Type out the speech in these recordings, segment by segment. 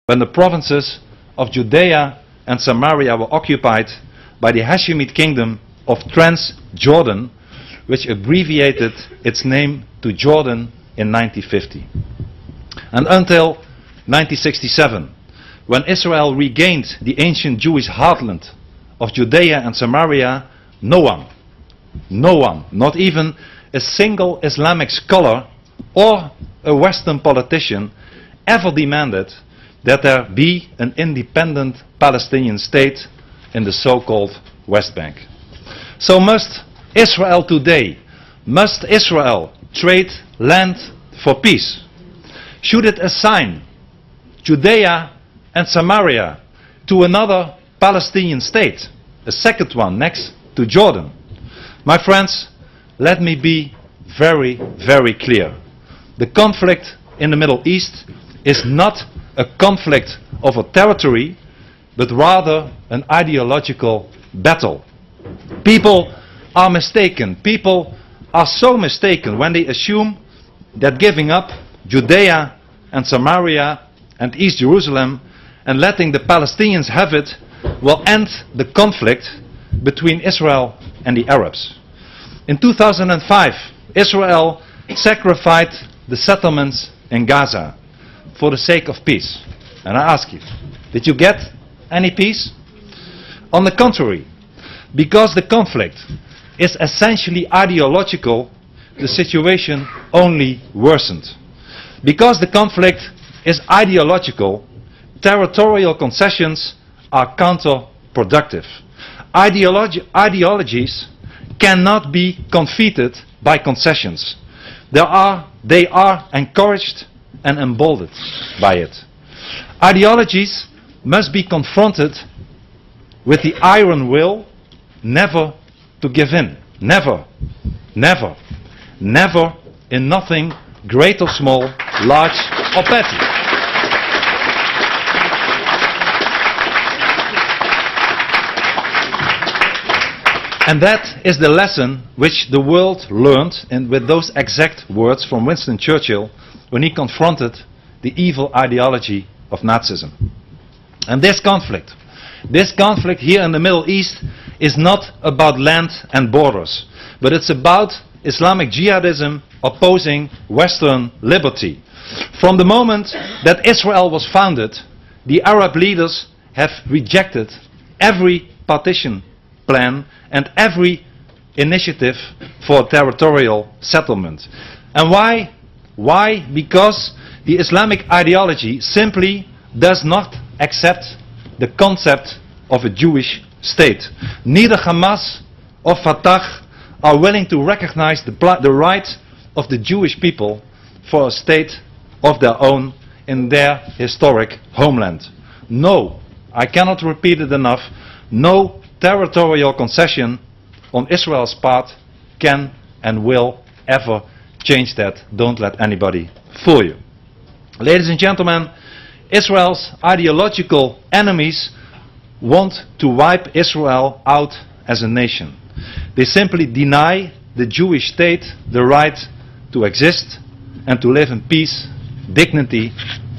when the provinces of Judea and Samaria were occupied by the Hashemite kingdom of Transjordan, which abbreviated its name to Jordan in 1950. And until 1967, when Israel regained the ancient Jewish heartland of Judea and Samaria, no one, not even a single Islamic scholar or a Western politician ever demanded that there be an independent Palestinian state in the so-called West Bank. So must Israel today, must Israel trade land for peace? Should it assign Judea and Samaria to another Palestinian state, a second one next to Jordan? My friends, let me be very, very clear. The conflict in the Middle East is not a conflict of a territory, but rather an ideological battle. People are mistaken. People are so mistaken when they assume that giving up Judea and Samaria and East Jerusalem and letting the Palestinians have it will end the conflict between Israel and the Arabs. In 2005, Israel sacrificed the settlements in Gaza for the sake of peace. And I ask you, did you get any peace? On the contrary, because the conflict is essentially ideological, the situation only worsened. Because the conflict is ideological, territorial concessions are counterproductive. Ideologies cannot be confeated by concessions. They are encouraged and emboldened by it. Ideologies must be confronted with the iron will never to give in. Never, never, never in nothing, great or small, large or petty. And that is the lesson which the world learned, and with those exact words from Winston Churchill when he confronted the evil ideology of Nazism. And this conflict here in the Middle East is not about land and borders, but it's about Islamic jihadism opposing Western liberty. From the moment that Israel was founded, the Arab leaders have rejected every partition plan and every initiative for territorial settlement. And why? Why? Because the Islamic ideology simply does not accept the concept of a Jewish state. Neither Hamas or Fatah are willing to recognize the right of the Jewish people for a state of their own in their historic homeland. No, I cannot repeat it enough, no territorial concession on Israel's part can and will ever change that. Don't let anybody fool you. Ladies and gentlemen, Israel's ideological enemies want to wipe Israel out as a nation. They simply deny the Jewish state the right to exist and to live in peace, dignity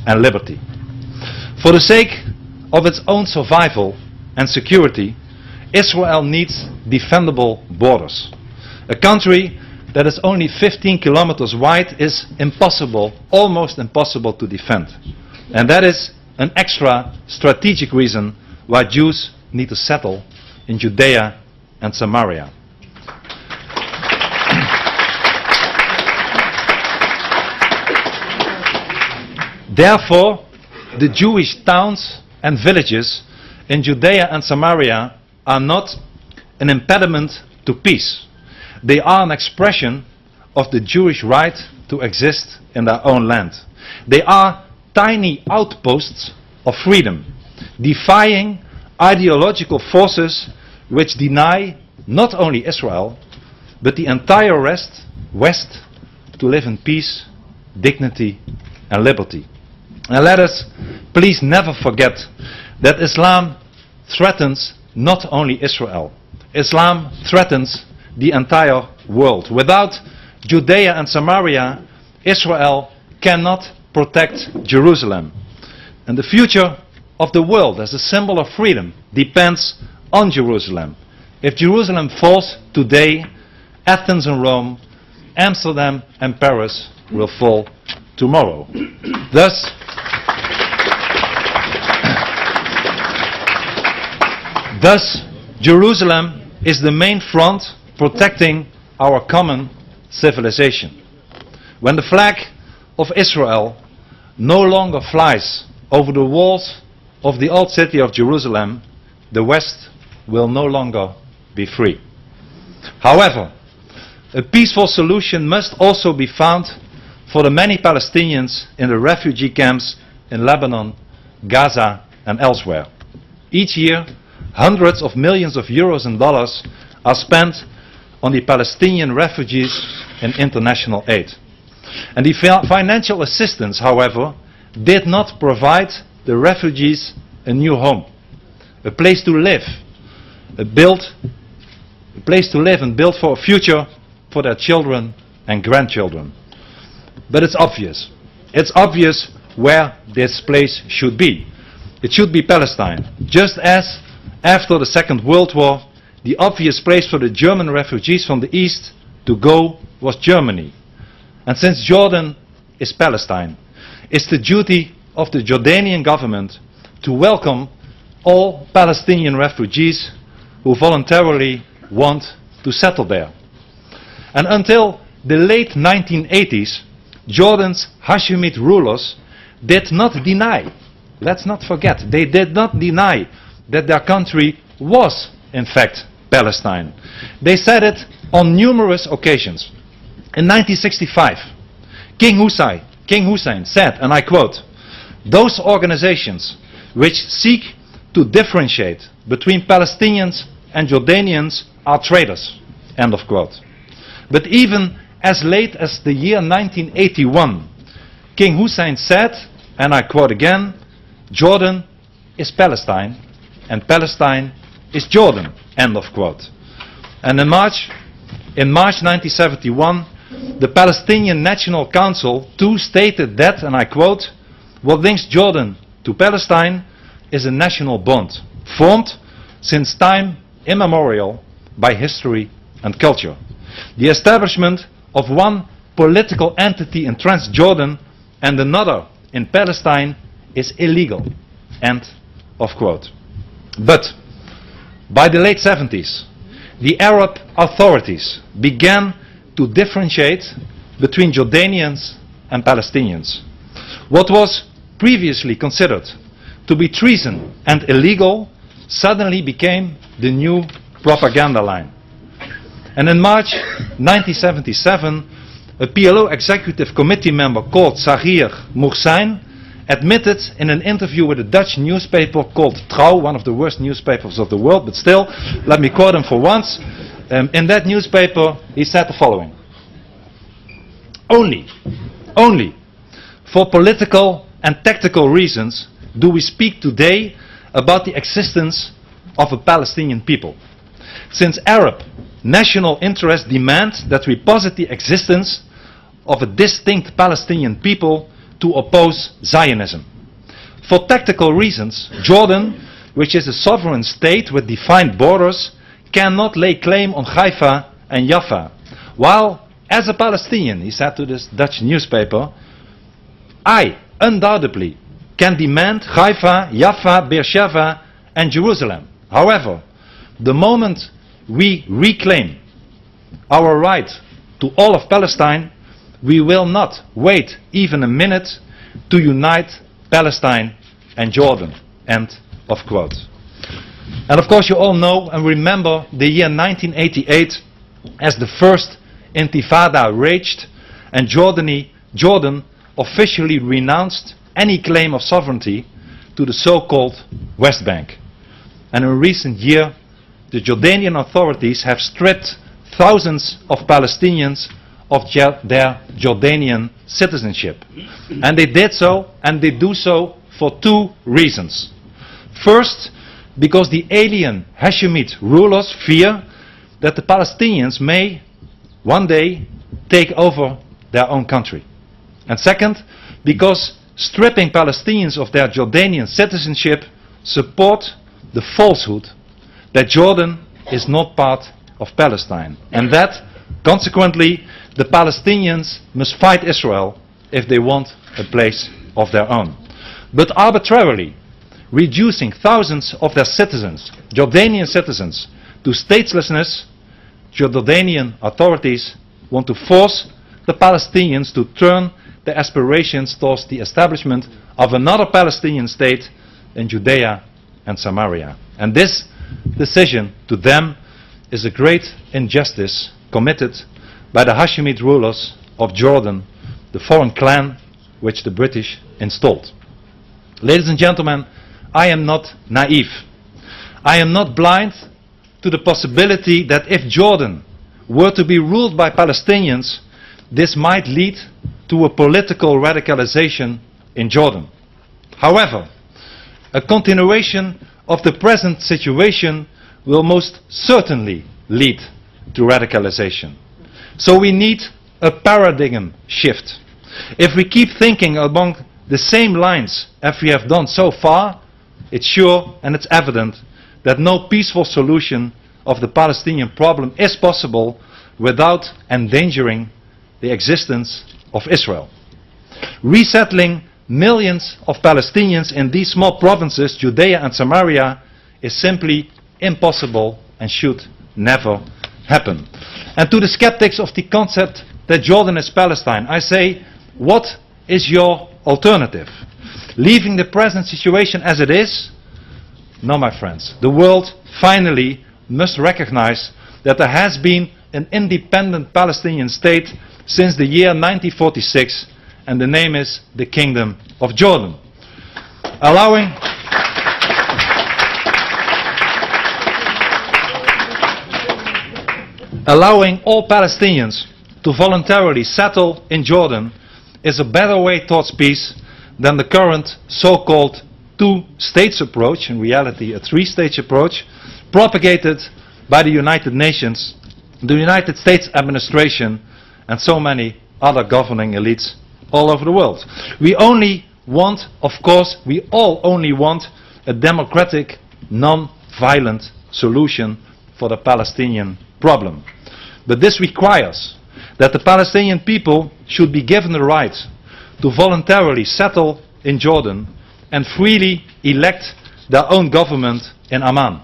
and liberty. For the sake of its own survival and security, Israel needs defendable borders. A country that is only 15 kilometers wide is impossible, almost impossible to defend. And that is an extra strategic reason why Jews need to settle in Judea and Samaria. Therefore, the Jewish towns and villages in Judea and Samaria are not an impediment to peace. They are an expression of the Jewish right to exist in their own land. They are tiny outposts of freedom, defying ideological forces which deny not only Israel, but the entire West to live in peace, dignity and liberty. And let us please never forget that Islam threatens not only Israel. Islam threatens the entire world. Without Judea and Samaria, Israel cannot protect Jerusalem. And the future of the world as a symbol of freedom depends on Jerusalem. If Jerusalem falls today, Athens and Rome, Amsterdam and Paris will fall tomorrow. Thus, Jerusalem is the main front protecting our common civilization. When the flag of Israel no longer flies over the walls of the old city of Jerusalem, the West will no longer be free. However, a peaceful solution must also be found for the many Palestinians in the refugee camps in Lebanon, Gaza and elsewhere. Each year, hundreds of millions of euros and dollars are spent on the Palestinian refugees in international aid. And the financial assistance, however, did not provide the refugees a new home, a place to live, a place to live and build for a future for their children and grandchildren. But it's obvious. It's obvious where this place should be. It should be Palestine. Just as after the Second World War, the obvious place for the German refugees from the east to go was Germany. And since Jordan is Palestine, it's the duty of the Jordanian government to welcome all Palestinian refugees who voluntarily want to settle there. And until the late 1980s, Jordan's Hashemite rulers did not deny, let's not forget, they did not deny that their country was in fact Palestine. They said it on numerous occasions. In 1965, King Hussein said, and I quote, "Those organizations which seek to differentiate between Palestinians and Jordanians are traitors," end of quote. But even as late as the year 1981, King Hussein said, and I quote again, "Jordan is Palestine and Palestine is Jordan," end of quote. And in March 1971, the Palestinian National Council too stated that, and I quote, "What links Jordan to Palestine is a national bond, formed since time immemorial by history and culture. The establishment of one political entity in Transjordan and another in Palestine is illegal," end of quote. But by the late 70s, the Arab authorities began to differentiate between Jordanians and Palestinians. What was previously considered to be treason and illegal suddenly became the new propaganda line. And in March 1977, a PLO executive committee member called Zahir Moursain admitted in an interview with a Dutch newspaper called Trouw, one of the worst newspapers of the world, but still, let me quote him for once. In that newspaper, he said the following: Only for political and tactical reasons do we speak today about the existence of a Palestinian people. Since Arab national interests demand that we posit the existence of a distinct Palestinian people to oppose Zionism. For tactical reasons, Jordan, which is a sovereign state with defined borders, cannot lay claim on Haifa and Jaffa. While, as a Palestinian, he said to this Dutch newspaper, I undoubtedly can demand Haifa, Jaffa, Beersheba and Jerusalem. However, the moment we reclaim our right to all of Palestine, we will not wait even a minute to unite Palestine and Jordan. End of quote. And of course you all know and remember the year 1988 as the first Intifada raged and Jordan officially renounced any claim of sovereignty to the so-called West Bank. And in recent year, the Jordanian authorities have stripped thousands of Palestinians of their Jordanian citizenship. And they did so, and they do so for two reasons. First, because the alien Hashemite rulers fear that the Palestinians may one day take over their own country. And second, because stripping Palestinians of their Jordanian citizenship support the falsehood that Jordan is not part of Palestine, and that, consequently, the Palestinians must fight Israel if they want a place of their own. But arbitrarily reducing thousands of their citizens, Jordanian citizens, to statelessness, Jordanian authorities want to force the Palestinians to turn their aspirations towards the establishment of another Palestinian state in Judea and Samaria. And this decision to them is a great injustice committed by the Hashemite rulers of Jordan, the foreign clan which the British installed. Ladies and gentlemen, I am not naive. I am not blind to the possibility that if Jordan were to be ruled by Palestinians, this might lead to a political radicalization in Jordan. However, a continuation of the present situation will most certainly lead to radicalization. So we need a paradigm shift. If we keep thinking along the same lines as we have done so far, it's sure and it's evident that no peaceful solution of the Palestinian problem is possible without endangering the existence of Israel. Resettling millions of Palestinians in these small provinces, Judea and Samaria, is simply impossible and should never happen. And to the skeptics of the concept that Jordan is Palestine, I say, what is your alternative? Leaving the present situation as it is? No, my friends. The world finally must recognize that there has been an independent Palestinian state since the year 1946, and the name is the Kingdom of Jordan. Allowing all Palestinians to voluntarily settle in Jordan is a better way towards peace than the current so-called two-states approach, in reality a three-stage approach, propagated by the United Nations, the United States administration, and so many other governing elites all over the world. We only want, of course, we all only want a democratic, non-violent solution for the Palestinian problem. But this requires that the Palestinian people should be given the right to voluntarily settle in Jordan and freely elect their own government in Amman.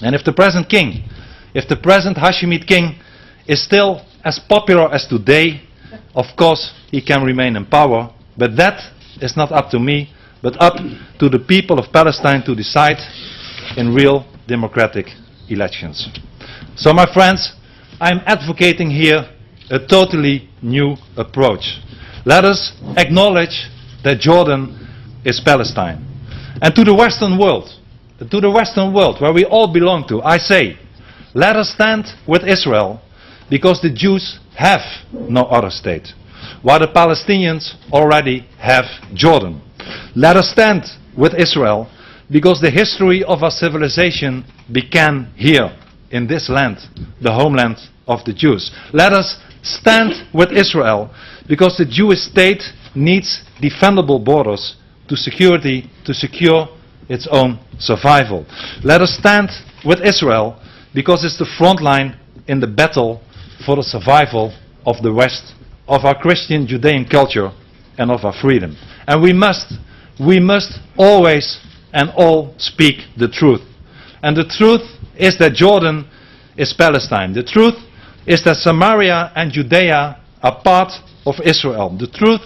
And if the present king, if the present Hashemite king is still as popular as today, of course he can remain in power, but that is not up to me, but up to the people of Palestine to decide in real democratic elections. So my friends, I am advocating here a totally new approach. Let us acknowledge that Jordan is Palestine. And to the Western world where we all belong to, I say, let us stand with Israel, because the Jews have no other state, while the Palestinians already have Jordan. Let us stand with Israel, because the history of our civilization began here, in this land, the homeland of the Jews. Let us stand with Israel, because the Jewish state needs defendable borders to secure its own survival. Let us stand with Israel, because it's the front line in the battle for the survival of the West, of our Christian Judean culture, and of our freedom. And we must always and all speak the truth. And the truth is that Jordan is Palestine. The truth is that Samaria and Judea are part of Israel. The truth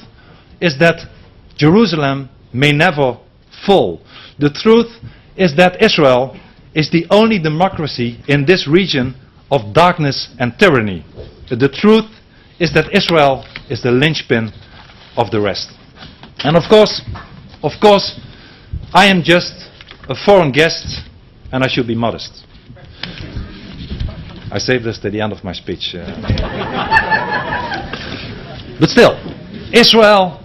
is that Jerusalem may never fall. The truth is that Israel is the only democracy in this region of darkness and tyranny. The truth is that Israel is the linchpin of the rest. And of course, I am just a foreign guest, and I should be modest. I saved this to the end of my speech. But still, Israel